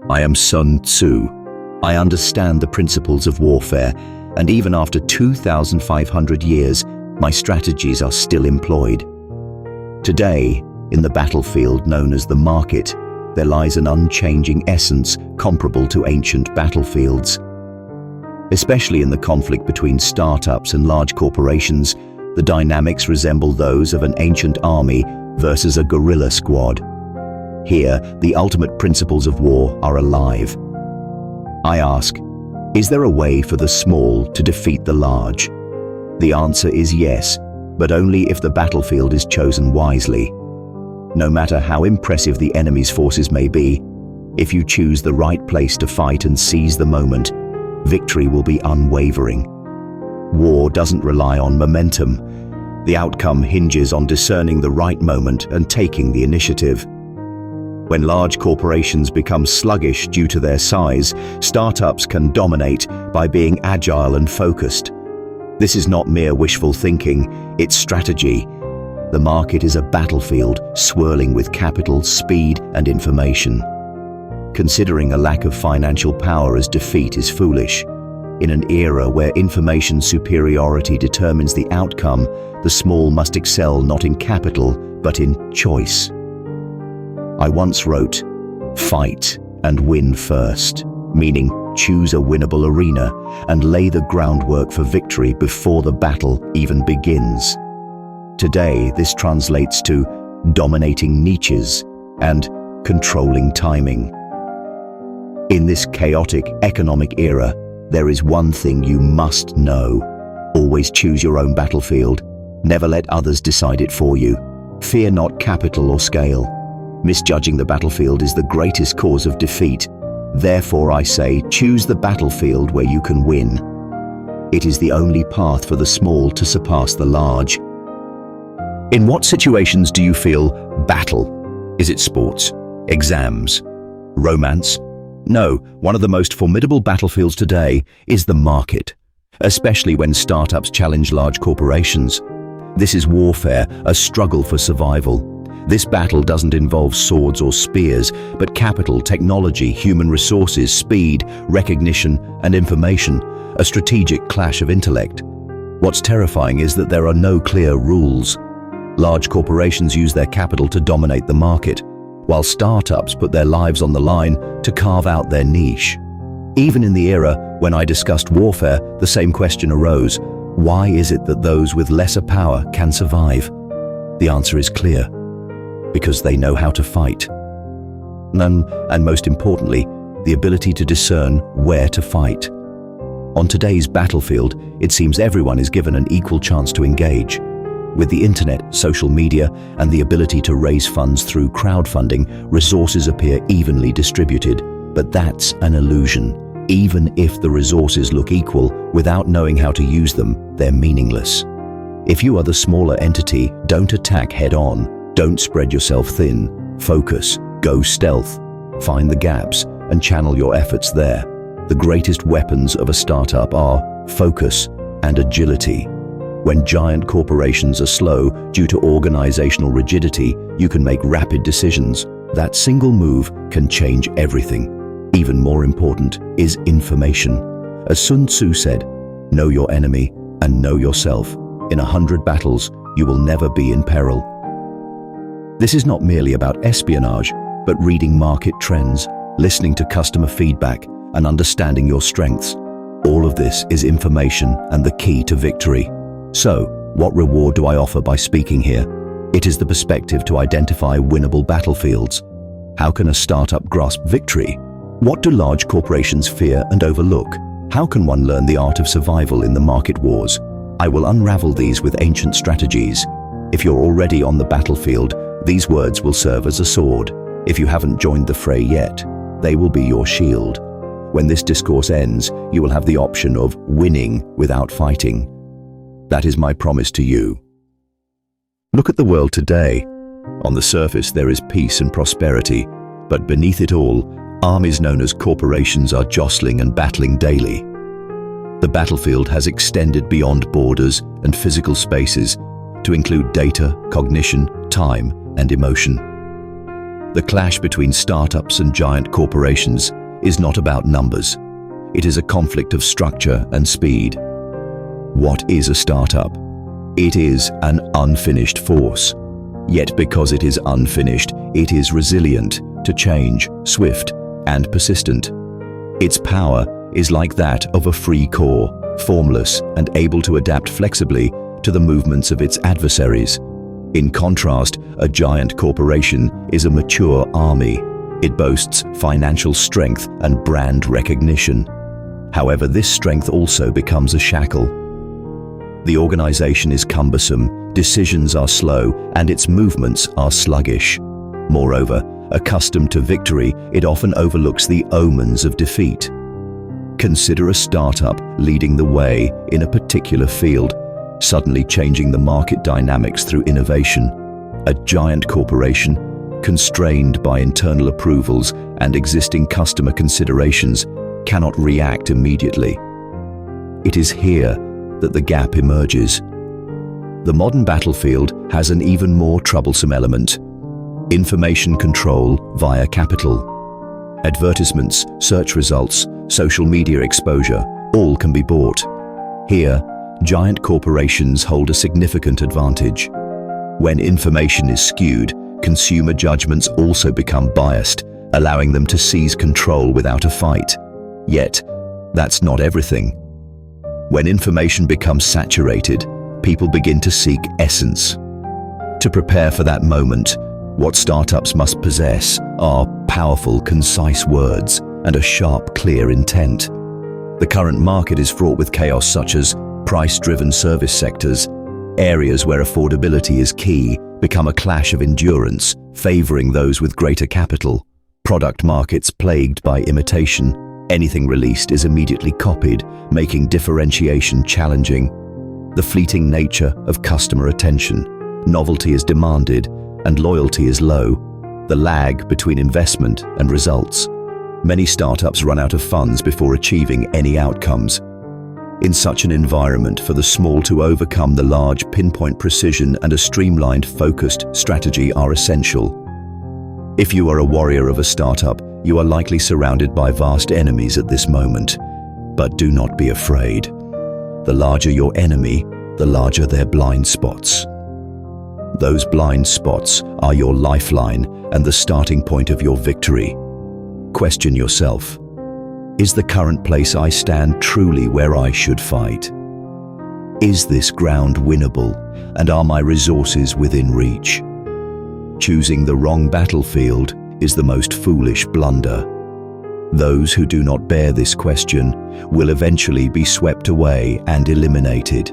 I am Sun Tzu. I understand the principles of warfare, and even after 2,500 years, my strategies are still employed. Today, in the battlefield known as the market, there lies an unchanging essence comparable to ancient battlefields. Especially in the conflict between startups and large corporations, the dynamics resemble those of an ancient army versus a guerrilla squad. Here, the ultimate principles of war are alive. I ask, is there a way for the small to defeat the large? The answer is yes, but only if the battlefield is chosen wisely. No matter how impressive the enemy's forces may be, if you choose the right place to fight and seize the moment, victory will be unwavering. War doesn't rely on momentum. The outcome hinges on discerning the right moment and taking the initiative. When large corporations become sluggish due to their size, startups can dominate by being agile and focused. This is not mere wishful thinking, it's strategy. The market is a battlefield swirling with capital, speed, and information. Considering a lack of financial power as defeat is foolish. In an era where information superiority determines the outcome, the small must excel not in capital, but in choice. I once wrote, "Fight and win first," meaning choose a winnable arena and lay the groundwork for victory before the battle even begins. Today, this translates to dominating niches and controlling timing. In this chaotic economic era, there is one thing you must know. Always choose your own battlefield. Never let others decide it for you. Fear not capital or scale. Misjudging the battlefield is the greatest cause of defeat. Therefore, I say, choose the battlefield where you can win. It is the only path for the small to surpass the large. In what situations do you feel battle? Is it sports? Exams? Romance? No, one of the most formidable battlefields today is the market, especially when startups challenge large corporations. This is warfare, a struggle for survival. This battle doesn't involve swords or spears, but capital, technology, human resources, speed, recognition, and information, a strategic clash of intellect. What's terrifying is that there are no clear rules. Large corporations use their capital to dominate the market, while startups put their lives on the line to carve out their niche. Even in the era when I discussed warfare, the same question arose: why is it that those with lesser power can survive? The answer is clear. Because they know how to fight. And most importantly, the ability to discern where to fight. On today's battlefield, it seems everyone is given an equal chance to engage. With the internet, social media, and the ability to raise funds through crowdfunding, resources appear evenly distributed. But that's an illusion. Even if the resources look equal, without knowing how to use them, they're meaningless. If you are the smaller entity, don't attack head-on. Don't spread yourself thin. Focus, go stealth, find the gaps, and channel your efforts there. The greatest weapons of a startup are focus and agility. When giant corporations are slow due to organizational rigidity, you can make rapid decisions. That single move can change everything. Even more important is information. As Sun Tzu said, know your enemy and know yourself. In 100 battles, you will never be in peril. This is not merely about espionage, but reading market trends, listening to customer feedback, and understanding your strengths. All of this is information and the key to victory. So, what reward do I offer by speaking here? It is the perspective to identify winnable battlefields. How can a startup grasp victory? What do large corporations fear and overlook? How can one learn the art of survival in the market wars? I will unravel these with ancient strategies. If you're already on the battlefield, these words will serve as a sword. If you haven't joined the fray yet, they will be your shield. When this discourse ends, you will have the option of winning without fighting. That is my promise to you. Look at the world today. On the surface, there is peace and prosperity, but beneath it all, armies known as corporations are jostling and battling daily. The battlefield has extended beyond borders and physical spaces to include data, cognition, time, and emotion. The clash between startups and giant corporations is not about numbers. It is a conflict of structure and speed. What is a startup? It is an unfinished force. Yet because it is unfinished, it is resilient to change, swift, and persistent. Its power is like that of a free core, formless and able to adapt flexibly to the movements of its adversaries. In contrast, a giant corporation is a mature army. It boasts financial strength and brand recognition. However, this strength also becomes a shackle. The organization is cumbersome, decisions are slow, and its movements are sluggish. Moreover, accustomed to victory, it often overlooks the omens of defeat. Consider a startup leading the way in a particular field, suddenly changing the market dynamics through innovation. A giant corporation, constrained by internal approvals and existing customer considerations, cannot react immediately. It is here that the gap emerges. The modern battlefield has an even more troublesome element: information control via capital. Advertisements, search results, social media exposure, all can be bought. Here, giant corporations hold a significant advantage. When information is skewed, consumer judgments also become biased, allowing them to seize control without a fight. Yet, that's not everything. When information becomes saturated, people begin to seek essence. To prepare for that moment, what startups must possess are powerful, concise words and a sharp, clear intent. The current market is fraught with chaos such as price-driven service sectors. Areas where affordability is key become a clash of endurance, favoring those with greater capital. Product markets plagued by imitation. Anything released is immediately copied, making differentiation challenging. The fleeting nature of customer attention. Novelty is demanded, and loyalty is low. The lag between investment and results. Many startups run out of funds before achieving any outcomes. In such an environment, for the small to overcome, the large, pinpoint precision and a streamlined, focused strategy are essential. If you are a warrior of a startup, you are likely surrounded by vast enemies at this moment. But do not be afraid. The larger your enemy, the larger their blind spots. Those blind spots are your lifeline and the starting point of your victory. Question yourself: is the current place I stand truly where I should fight? Is this ground winnable, and are my resources within reach? Choosing the wrong battlefield is the most foolish blunder. Those who do not bear this question will eventually be swept away and eliminated.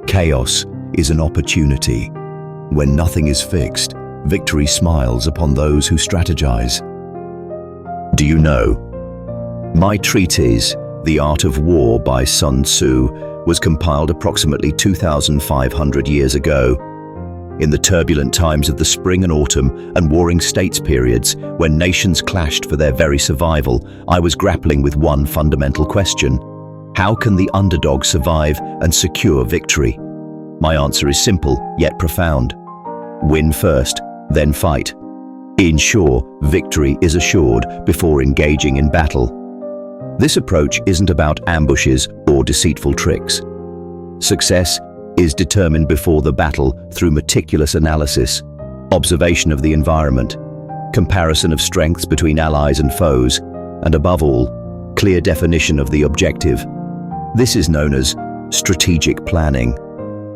Chaos is an opportunity. When nothing is fixed, victory smiles upon those who strategize. Do you know? My treatise, The Art of War by Sun Tzu, was compiled approximately 2,500 years ago. In the turbulent times of the spring and autumn and warring states periods, when nations clashed for their very survival, I was grappling with one fundamental question: how can the underdog survive and secure victory? My answer is simple, yet profound. Win first, then fight. Ensure victory is assured before engaging in battle. This approach isn't about ambushes or deceitful tricks. Success is determined before the battle through meticulous analysis, observation of the environment, comparison of strengths between allies and foes, and above all, clear definition of the objective. This is known as strategic planning.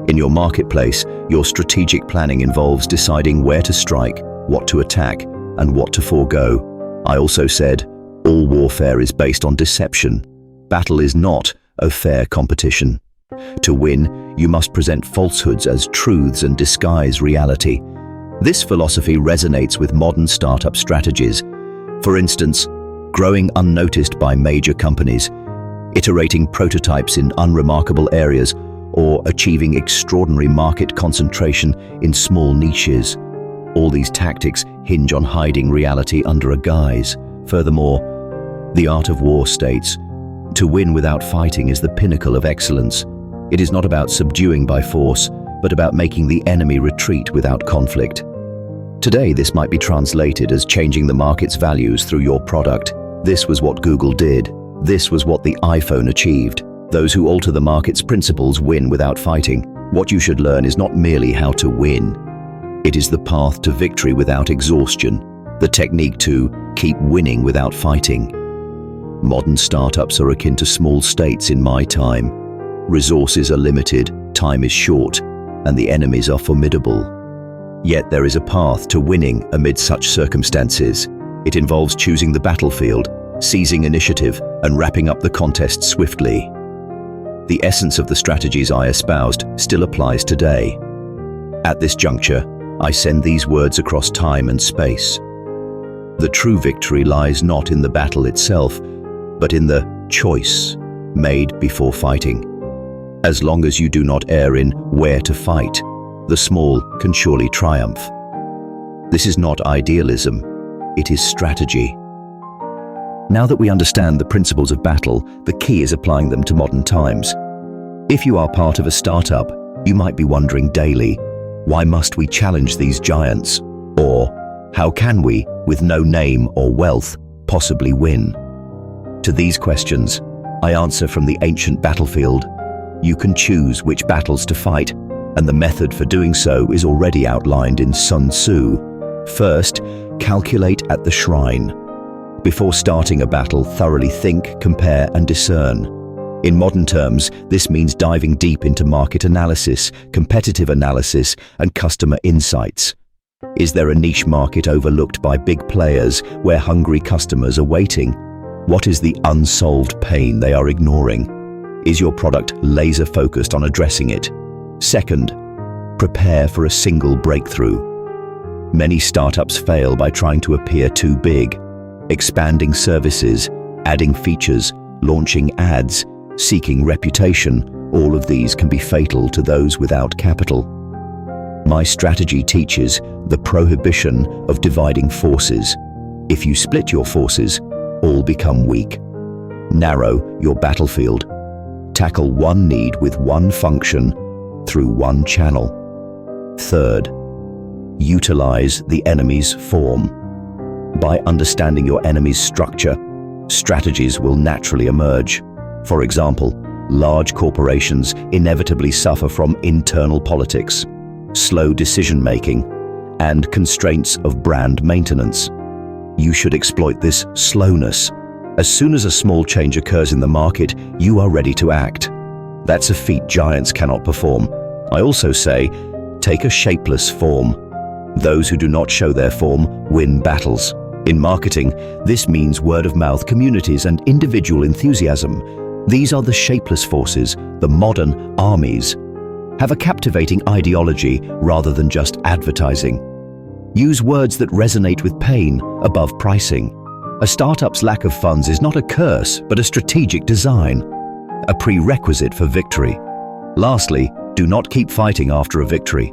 In your marketplace, your strategic planning involves deciding where to strike, what to attack, and what to forego. I also said, all warfare is based on deception. Battle is not a fair competition. To win, you must present falsehoods as truths and disguise reality. This philosophy resonates with modern startup strategies. For instance, growing unnoticed by major companies, iterating prototypes in unremarkable areas, or achieving extraordinary market concentration in small niches. All these tactics hinge on hiding reality under a guise. Furthermore, The Art of War states, to win without fighting is the pinnacle of excellence. It is not about subduing by force, but about making the enemy retreat without conflict. Today, this might be translated as changing the market's values through your product. This was what Google did. This was what the iPhone achieved. Those who alter the market's principles win without fighting. What you should learn is not merely how to win. It is the path to victory without exhaustion, the technique to keep winning without fighting. Modern startups are akin to small states in my time. Resources are limited, time is short, and the enemies are formidable. Yet there is a path to winning amid such circumstances. It involves choosing the battlefield, seizing initiative, and wrapping up the contest swiftly. The essence of the strategies I espoused still applies today. At this juncture, I send these words across time and space. The true victory lies not in the battle itself, but in the choice made before fighting. As long as you do not err in where to fight, the small can surely triumph. This is not idealism, it is strategy. Now that we understand the principles of battle, the key is applying them to modern times. If you are part of a startup, you might be wondering daily, why must we challenge these giants? Or, how can we, with no name or wealth, possibly win? To these questions, I answer from the ancient battlefield. You can choose which battles to fight, and the method for doing so is already outlined in Sun Tzu. First, calculate at the shrine. Before starting a battle, thoroughly think, compare, and discern. In modern terms, this means diving deep into market analysis, competitive analysis, and customer insights. Is there a niche market overlooked by big players where hungry customers are waiting? What is the unsolved pain they are ignoring? Is your product laser-focused on addressing it? Second, prepare for a single breakthrough. Many startups fail by trying to appear too big. Expanding services, adding features, launching ads, seeking reputation, all of these can be fatal to those without capital. My strategy teaches the prohibition of dividing forces. If you split your forces, all become weak. Narrow your battlefield. Tackle one need with one function through one channel. Third, utilize the enemy's form. By understanding your enemy's structure, strategies will naturally emerge. For example, large corporations inevitably suffer from internal politics, slow decision-making, and constraints of brand maintenance. You should exploit this slowness. As soon as a small change occurs in the market, you are ready to act. That's a feat giants cannot perform. I also say, take a shapeless form. Those who do not show their form win battles. In marketing, this means word-of-mouth communities and individual enthusiasm. These are the shapeless forces, the modern armies. Have a captivating ideology rather than just advertising. Use words that resonate with pain above pricing. A startup's lack of funds is not a curse, but a strategic design, a prerequisite for victory. Lastly, do not keep fighting after a victory.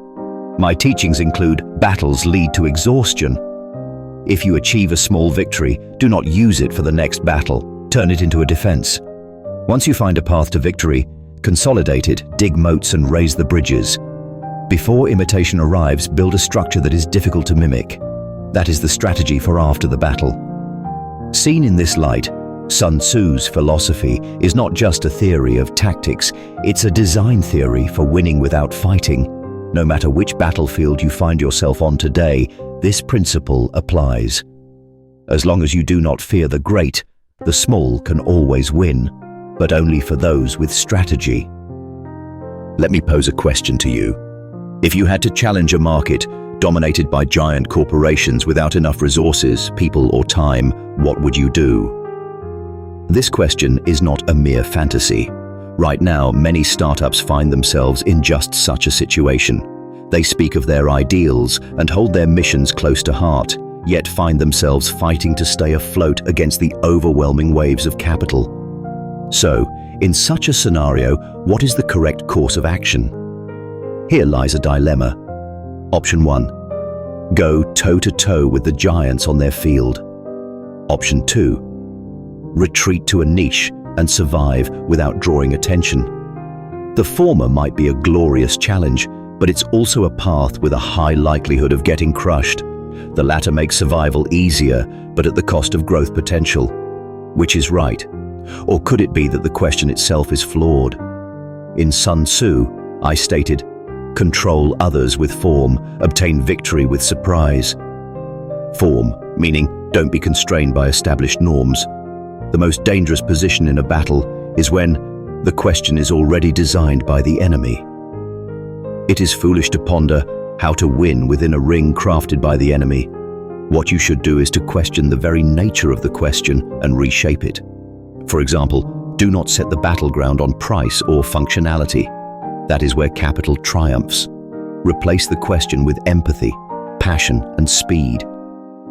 My teachings include battles lead to exhaustion. If you achieve a small victory, do not use it for the next battle. Turn it into a defense. Once you find a path to victory, consolidate it, dig moats, and raise the bridges. Before imitation arrives, build a structure that is difficult to mimic. That is the strategy for after the battle. Seen in this light, Sun Tzu's philosophy is not just a theory of tactics, it's a design theory for winning without fighting. No matter which battlefield you find yourself on today, this principle applies. As long as you do not fear the great, the small can always win, but only for those with strategy. Let me pose a question to you. If you had to challenge a market dominated by giant corporations without enough resources, people, or time, what would you do? This question is not a mere fantasy. Right now, many startups find themselves in just such a situation. They speak of their ideals and hold their missions close to heart, yet find themselves fighting to stay afloat against the overwhelming waves of capital. So, in such a scenario, what is the correct course of action? Here lies a dilemma. Option 1. Go toe-to-toe with the giants on their field. Option 2. Retreat to a niche and survive without drawing attention. The former might be a glorious challenge, but it's also a path with a high likelihood of getting crushed. The latter makes survival easier, but at the cost of growth potential. Which is right? Or could it be that the question itself is flawed? In Sun Tzu, I stated, "Control others with form, obtain victory with surprise." Form, meaning don't be constrained by established norms. The most dangerous position in a battle is when the question is already designed by the enemy. It is foolish to ponder how to win within a ring crafted by the enemy. What you should do is to question the very nature of the question and reshape it. For example, do not set the battleground on price or functionality. That is where capital triumphs. Replace the question with empathy, passion, and speed.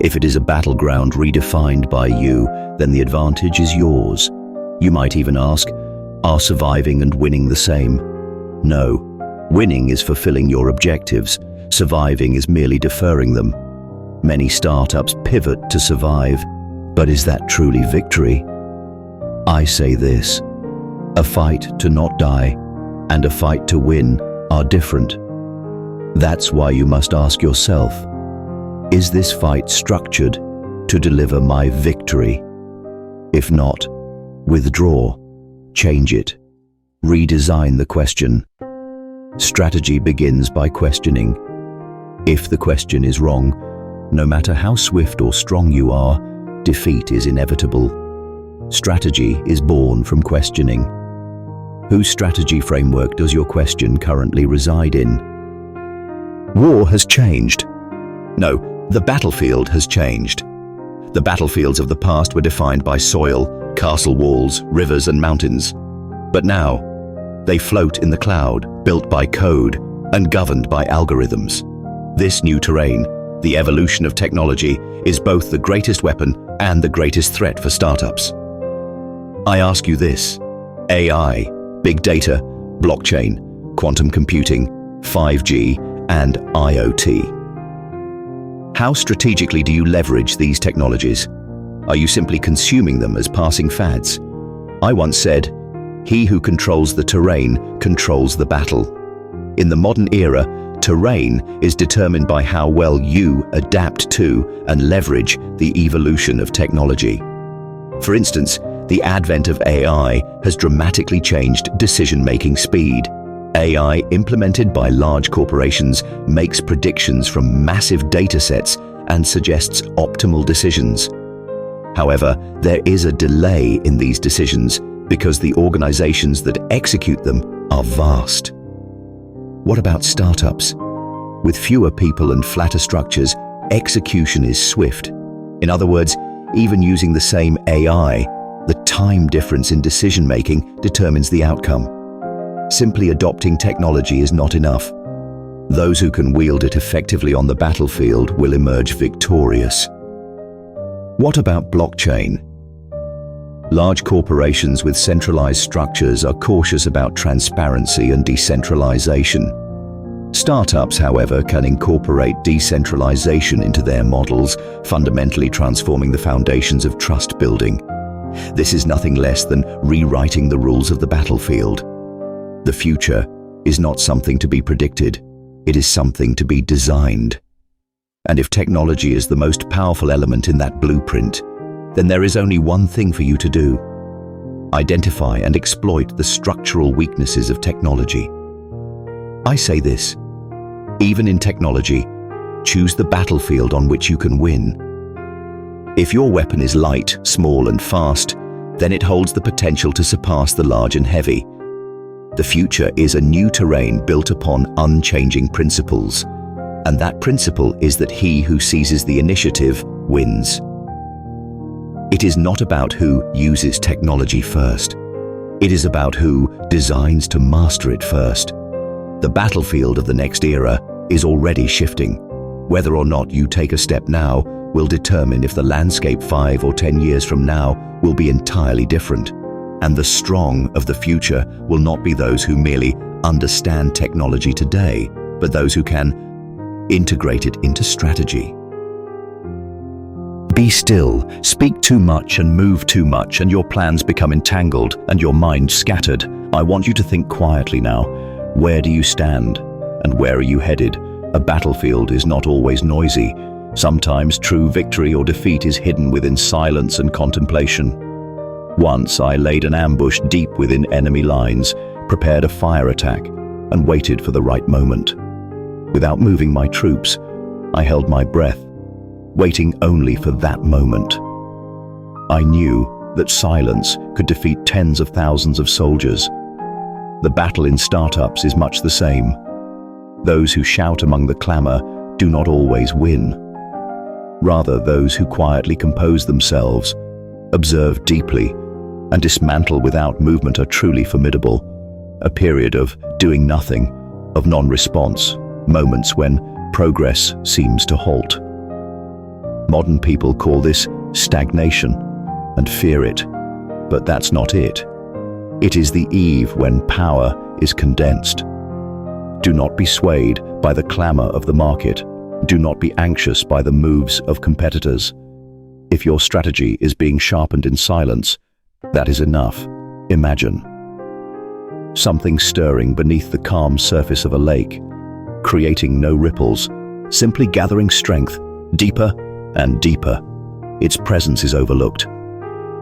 If it is a battleground redefined by you, then the advantage is yours. You might even ask, are surviving and winning the same? No. Winning is fulfilling your objectives. Surviving is merely deferring them. Many startups pivot to survive, but is that truly victory? I say this: a fight to not die and a fight to win are different. That's why you must ask yourself, is this fight structured to deliver my victory? If not, withdraw, change it, redesign the question. Strategy begins by questioning. If the question is wrong, no matter how swift or strong you are, defeat is inevitable. Strategy is born from questioning. Whose strategy framework does your question currently reside in? War has changed. No, the battlefield has changed. The battlefields of the past were defined by soil, castle walls, rivers, and mountains. But now, they float in the cloud, built by code and governed by algorithms. This new terrain, the evolution of technology, is both the greatest weapon and the greatest threat for startups. I ask you this: AI, big data, blockchain, quantum computing, 5G, and IoT. How strategically do you leverage these technologies? Are you simply consuming them as passing fads? I once said, "He who controls the terrain controls the battle." In the modern era, terrain is determined by how well you adapt to and leverage the evolution of technology. For instance, the advent of AI has dramatically changed decision-making speed. AI implemented by large corporations makes predictions from massive datasets and suggests optimal decisions. However, there is a delay in these decisions because the organizations that execute them are vast. What about startups? With fewer people and flatter structures, execution is swift. In other words, even using the same AI, the time difference in decision-making determines the outcome. Simply adopting technology is not enough. Those who can wield it effectively on the battlefield will emerge victorious. What about blockchain? Large corporations with centralized structures are cautious about transparency and decentralization. Startups, however, can incorporate decentralization into their models, fundamentally transforming the foundations of trust building. This is nothing less than rewriting the rules of the battlefield. The future is not something to be predicted, it is something to be designed. And if technology is the most powerful element in that blueprint, then there is only one thing for you to do: identify and exploit the structural weaknesses of technology. I say this: even in technology, choose the battlefield on which you can win. If your weapon is light, small, and fast, then it holds the potential to surpass the large and heavy. The future is a new terrain built upon unchanging principles, and that principle is that he who seizes the initiative wins. It is not about who uses technology first. It is about who designs to master it first. The battlefield of the next era is already shifting. Whether or not you take a step now will determine if the landscape 5 or 10 years from now will be entirely different. And the strong of the future will not be those who merely understand technology today, but those who can integrate it into strategy. Be still, speak too much and move too much, and your plans become entangled and your mind scattered. I want you to think quietly now. Where do you stand? And where are you headed? A battlefield is not always noisy. Sometimes true victory or defeat is hidden within silence and contemplation. Once I laid an ambush deep within enemy lines, prepared a fire attack, and waited for the right moment. Without moving my troops, I held my breath, waiting only for that moment. I knew that silence could defeat tens of thousands of soldiers. The battle in startups is much the same. Those who shout among the clamor do not always win. Rather, those who quietly compose themselves, observe deeply, and dismantle without movement are truly formidable. A period of doing nothing, of non-response, moments when progress seems to halt. Modern people call this stagnation and fear it, but that's not it. It is the eve when power is condensed. Do not be swayed by the clamor of the market. Do not be anxious by the moves of competitors. If your strategy is being sharpened in silence, that is enough. Imagine something stirring beneath the calm surface of a lake, creating no ripples, simply gathering strength, deeper and deeper. Its presence is overlooked.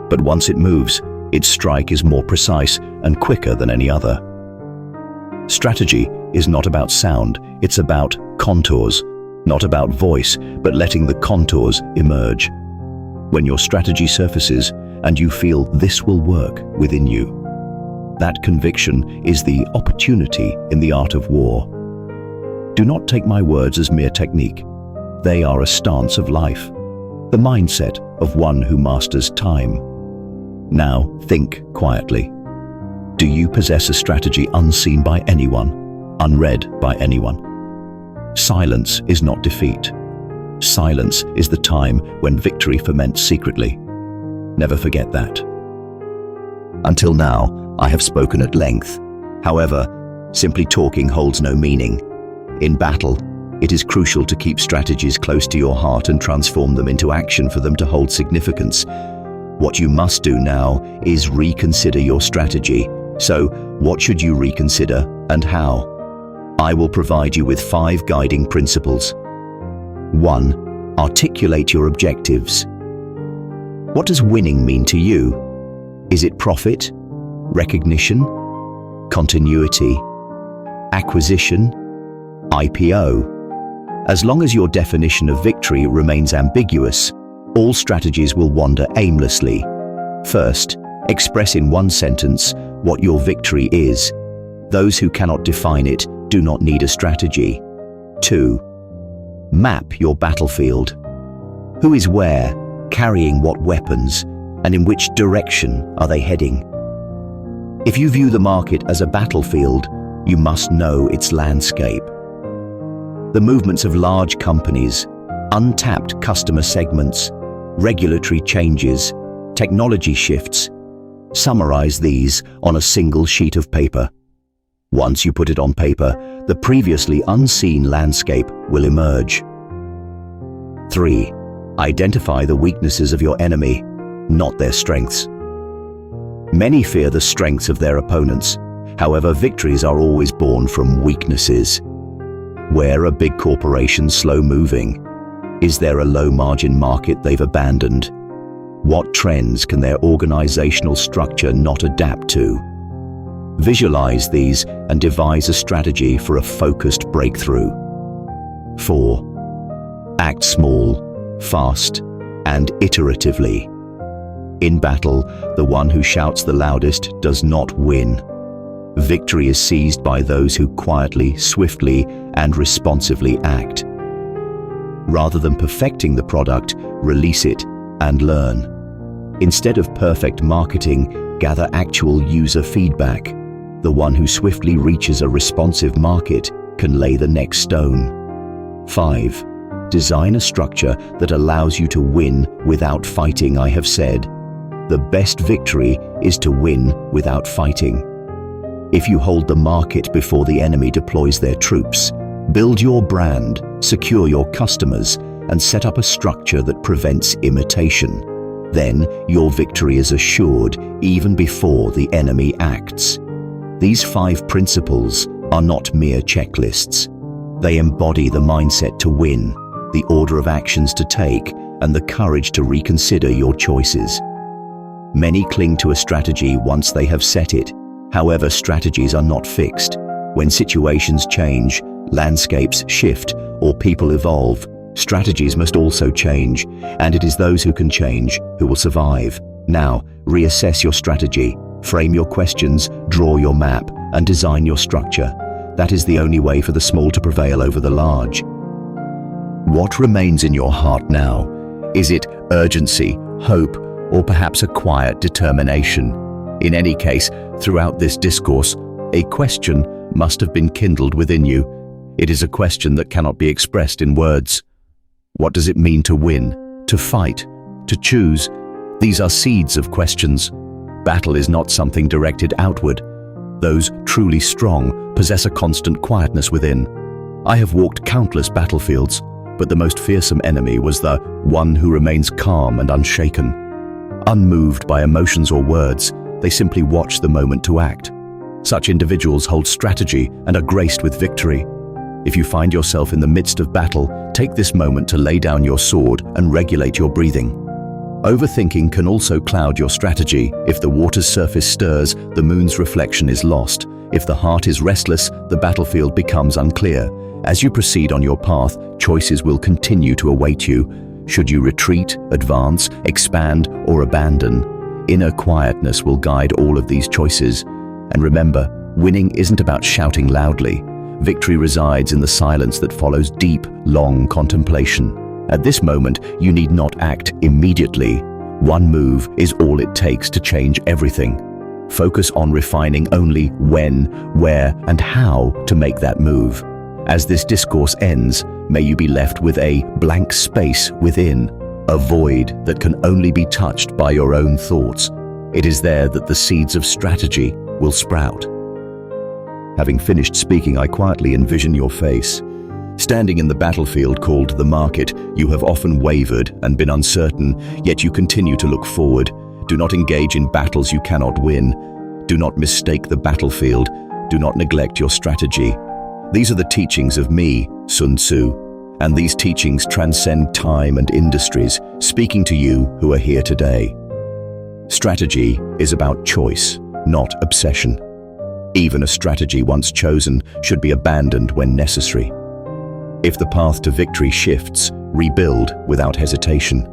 But once it moves, its strike is more precise and quicker than any other. Strategy is not about sound, it's about contours, not about voice, but letting the contours emerge. When your strategy surfaces and you feel this will work within you, that conviction is the opportunity in the art of war. Do not take my words as mere technique. They are a stance of life, the mindset of one who masters time. Now think quietly. Do you possess a strategy unseen by anyone, unread by anyone? Silence is not defeat. Silence is the time when victory ferments secretly. Never forget that. Until now, I have spoken at length. However, simply talking holds no meaning. In battle, it is crucial to keep strategies close to your heart and transform them into action for them to hold significance. What you must do now is reconsider your strategy. So, what should you reconsider and how? I will provide you with 5 guiding principles. 1. Articulate your objectives. What does winning mean to you? Is it profit, recognition, continuity, acquisition, IPO? As long as your definition of victory remains ambiguous, all strategies will wander aimlessly. First, express in one sentence what your victory is. Those who cannot define it do not need a strategy. 2. Map your battlefield. Who is where, carrying what weapons, and in which direction are they heading? If you view the market as a battlefield, you must know its landscape. The movements of large companies, untapped customer segments, regulatory changes, technology shifts. Summarize these on a single sheet of paper. Once you put it on paper, the previously unseen landscape will emerge. 3. Identify the weaknesses of your enemy, not their strengths. Many fear the strengths of their opponents. However, victories are always born from weaknesses. Where are big corporations slow-moving? Is there a low-margin market they've abandoned? What trends can their organizational structure not adapt to? Visualize these and devise a strategy for a focused breakthrough. 4. Act small, fast, and iteratively. In battle, the one who shouts the loudest does not win. Victory is seized by those who quietly, swiftly, and responsively act. Rather than perfecting the product, release it and learn. Instead of perfect marketing, gather actual user feedback. The one who swiftly reaches a responsive market can lay the next stone. 5. Design a structure that allows you to win without fighting. I have said, the best victory is to win without fighting. If you hold the market before the enemy deploys their troops, build your brand, secure your customers, and set up a structure that prevents imitation, then your victory is assured even before the enemy acts. These 5 principles are not mere checklists. They embody the mindset to win, the order of actions to take, and the courage to reconsider your choices. Many cling to a strategy once they have set it. However, strategies are not fixed. When situations change, landscapes shift, or people evolve, strategies must also change, and it is those who can change who will survive. Now, reassess your strategy, frame your questions, draw your map, and design your structure. That is the only way for the small to prevail over the large. What remains in your heart now? Is it urgency, hope, or perhaps a quiet determination? In any case, throughout this discourse, a question must have been kindled within you. It is a question that cannot be expressed in words. What does it mean to win, to fight, to choose? These are seeds of questions. Battle is not something directed outward. Those truly strong possess a constant quietness within. I have walked countless battlefields, but the most fearsome enemy was the one who remains calm and unshaken. Unmoved by emotions or words, they simply watch the moment to act. Such individuals hold strategy and are graced with victory. If you find yourself in the midst of battle, take this moment to lay down your sword and regulate your breathing. Overthinking can also cloud your strategy. If the water's surface stirs, the moon's reflection is lost. If the heart is restless, the battlefield becomes unclear. As you proceed on your path, choices will continue to await you. Should you retreat, advance, expand, or abandon? Inner quietness will guide all of these choices. And remember, winning isn't about shouting loudly. Victory resides in the silence that follows deep, long contemplation. At this moment, you need not act immediately. One move is all it takes to change everything. Focus on refining only when, where, and how to make that move. As this discourse ends, may you be left with a blank space within, a void that can only be touched by your own thoughts. It is there that the seeds of strategy will sprout. Having finished speaking, I quietly envision your face. Standing in the battlefield called the market, you have often wavered and been uncertain, yet you continue to look forward. Do not engage in battles you cannot win. Do not mistake the battlefield. Do not neglect your strategy. These are the teachings of me, Sun Tzu, and these teachings transcend time and industries, speaking to you who are here today. Strategy is about choice, not obsession. Even a strategy once chosen should be abandoned when necessary. If the path to victory shifts, rebuild without hesitation.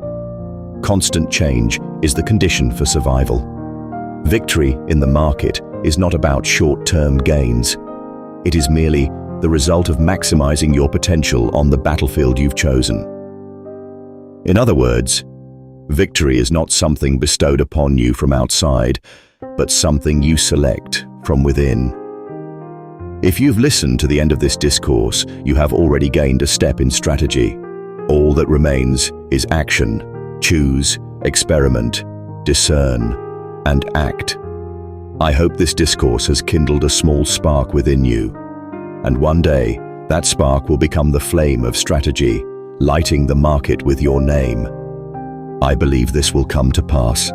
Constant change is the condition for survival. Victory in the market is not about short-term gains. It is merely the result of maximizing your potential on the battlefield you've chosen. In other words, victory is not something bestowed upon you from outside, but something you select from within. If you've listened to the end of this discourse, you have already gained a step in strategy. All that remains is action. Choose, experiment, discern, and act. I hope this discourse has kindled a small spark within you, and one day that spark will become the flame of strategy, lighting the market with your name. I believe this will come to pass.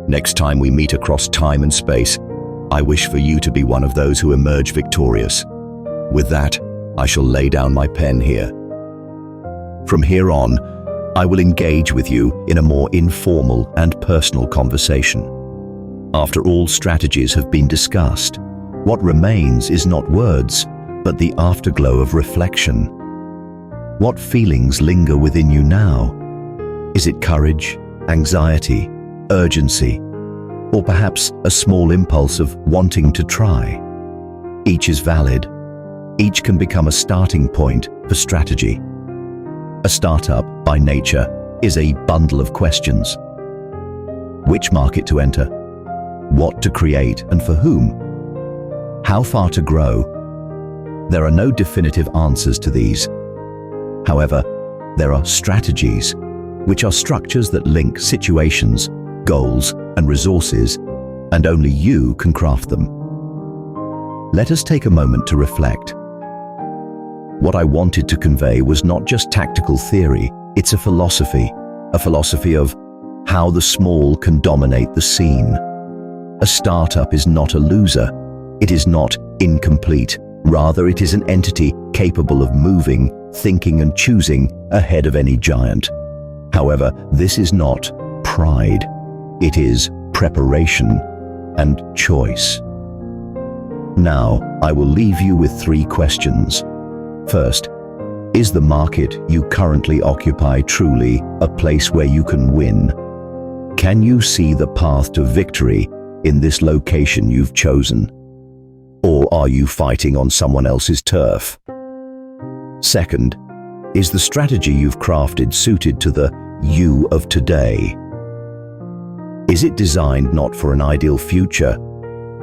Next time we meet across time and space, I wish for you to be one of those who emerge victorious. With that, I shall lay down my pen here. From here on, I will engage with you in a more informal and personal conversation. After all strategies have been discussed, what remains is not words, but the afterglow of reflection. What feelings linger within you now? Is it courage, anxiety, urgency, or perhaps a small impulse of wanting to try? Each is valid. Each can become a starting point for strategy. A startup, by nature, is a bundle of questions. Which market to enter? What to create and for whom? How far to grow? There are no definitive answers to these. However, there are strategies, which are structures that link situations, goals, and resources, and only you can craft them. Let us take a moment to reflect. What I wanted to convey was not just tactical theory, it's a philosophy of how the small can dominate the scene. A startup is not a loser. It is not incomplete. Rather, it is an entity capable of moving, thinking and choosing ahead of any giant. However, this is not pride. It is preparation and choice. Now, I will leave you with 3 questions. First, is the market you currently occupy truly a place where you can win? Can you see the path to victory in this location you've chosen? Or are you fighting on someone else's turf? Second, is the strategy you've crafted suited to the you of today? Is it designed not for an ideal future,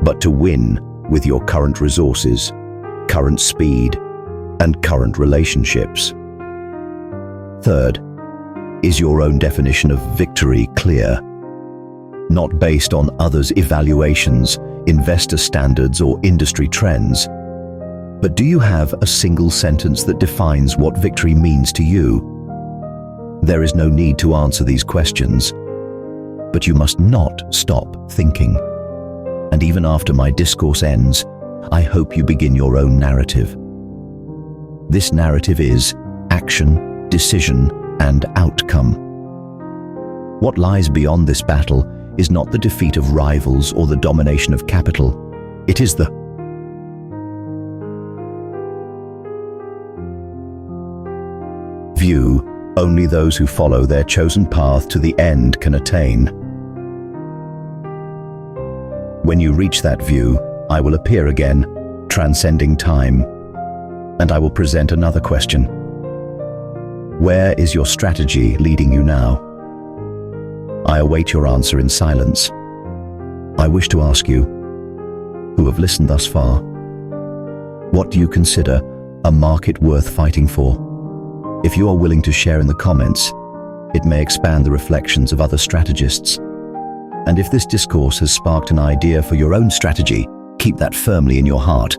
but to win with your current resources, current speed, and current relationships? Third, is your own definition of victory clear? Not based on others' evaluations, investor standards, or industry trends, but do you have a single sentence that defines what victory means to you? There is no need to answer these questions, but you must not stop thinking. And even after my discourse ends, I hope you begin your own narrative. This narrative is action, decision, and outcome. What lies beyond this battle is not the defeat of rivals or the domination of capital. It is the view only those who follow their chosen path to the end can attain. When you reach that view, I will appear again, transcending time, and I will present another question. Where is your strategy leading you now? I await your answer in silence. I wish to ask you, who have listened thus far, what do you consider a market worth fighting for? If you are willing to share in the comments, it may expand the reflections of other strategists. And if this discourse has sparked an idea for your own strategy, keep that firmly in your heart.